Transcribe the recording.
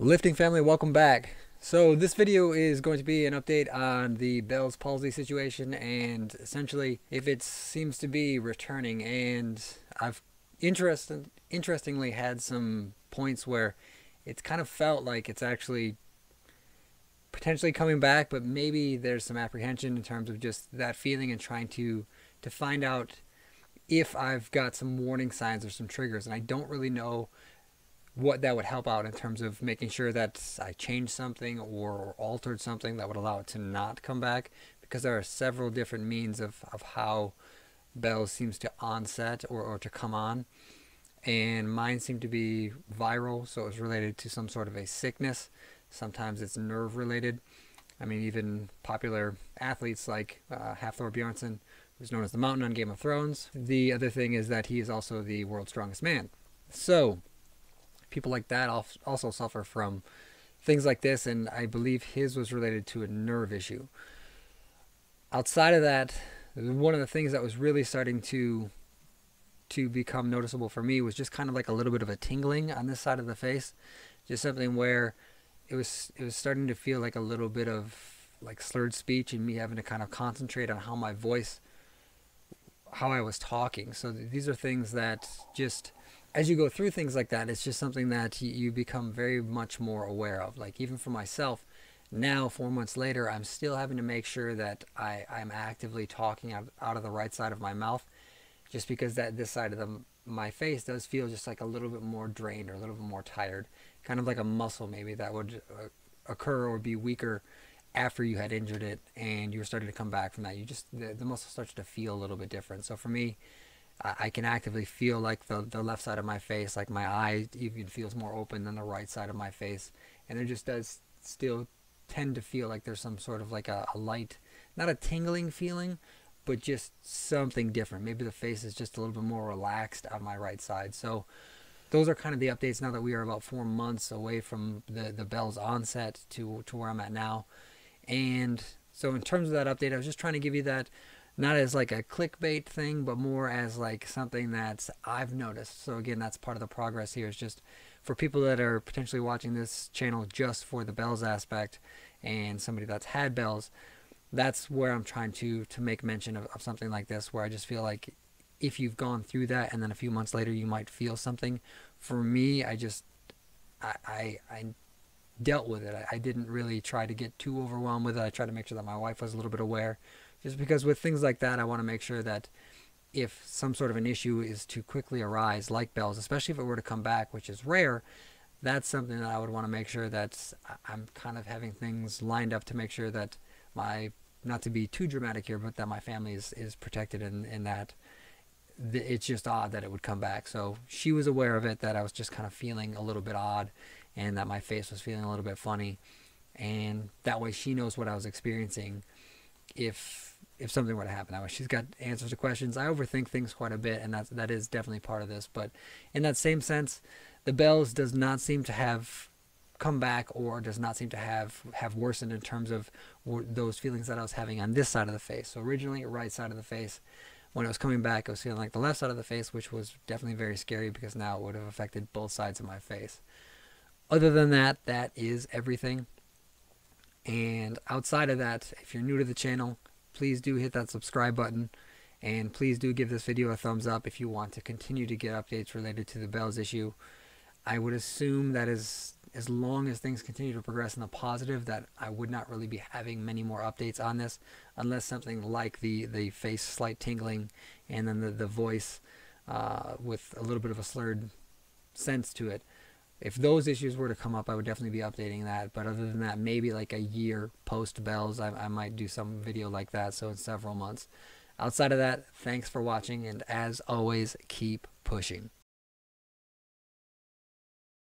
Lifting family, welcome back. So this video is going to be an update on the Bell's palsy situation and essentially if it seems to be returning. And I've interestingly had some points where it's kind of felt like it's actually potentially coming back, but maybe there's some apprehension in terms of just that feeling and trying to find out if I've got some warning signs or some triggers. And I don't really know what that would help out in terms of making sure that I changed something or altered something that would allow it to not come back, because there are several different means of how Bell's seems to onset or to come on. And mine seemed to be viral, so it was related to some sort of a sickness. Sometimes it's nerve related. I mean, even popular athletes like Hafthor Bjornsson, who's known as the Mountain on Game of Thrones. The other thing is that he is also the world's strongest man. So people like that also suffer from things like this, and I believe his was related to a nerve issue. Outside of that, one of the things that was really starting to become noticeable for me was just kind of like a little bit of a tingling on this side of the face, just something where it was starting to feel like a little bit of like slurred speech and me having to kind of concentrate on how my voice, how I was talking. So these are things that just, as you go through things like that, it's just something that you become very much more aware of. Like even for myself, now 4 months later, I'm still having to make sure that I'm actively talking out of the right side of my mouth, just because that this side of my face does feel just like a little bit more drained or a little bit more tired, kind of like a muscle maybe that would occur or be weaker after you had injured it and you were starting to come back from that. You just, the muscle starts to feel a little bit different. So for me, I can actively feel like the left side of my face, like my eye even feels more open than the right side of my face. And it just does still tend to feel like there's some sort of like a light, not a tingling feeling, but just something different. Maybe the face is just a little bit more relaxed on my right side. So those are kind of the updates now that we are about 4 months away from the Bell's onset to where I'm at now. And so in terms of that update, I was just trying to give you that, not as like a clickbait thing, but more as like something that I've noticed. So again, that's part of the progress here, is just for people that are potentially watching this channel just for the Bell's aspect and somebody that's had Bell's. That's where I'm trying to make mention of something like this, where I just feel like if you've gone through that and then a few months later you might feel something. For me, I dealt with it. I didn't really try to get too overwhelmed with it. I tried to make sure that my wife was a little bit aware, just because with things like that, I want to make sure that if some sort of an issue is to quickly arise, like Bell's, especially if it were to come back, which is rare, that's something that I would want to make sure that I'm kind of having things lined up to make sure that my, not to be too dramatic here, but that my family is protected in that. It's just odd that it would come back. So she was aware of it, that I was just kind of feeling a little bit odd and that my face was feeling a little bit funny. And that way she knows what I was experiencing if something were to happen. That way she's got answers to questions. I overthink things quite a bit, and that is definitely part of this. But in that same sense, the Bell's does not seem to have come back, or does not seem to have worsened in terms of those feelings that I was having on this side of the face. So originally, right side of the face. When it was coming back, I was feeling like the left side of the face, which was definitely very scary because now it would have affected both sides of my face. Other than that, that is everything. And outside of that, if you're new to the channel, please do hit that subscribe button. And please do give this video a thumbs up if you want to continue to get updates related to the Bell's issue. I would assume that as long as things continue to progress in the positive, that I would not really be having many more updates on this, unless something like the face slight tingling and then the voice with a little bit of a slurred sense to it. If those issues were to come up, I would definitely be updating that. But other than that, maybe like a year post Bell's, I might do some video like that, so in several months. Outside of that, thanks for watching, and as always, keep pushing.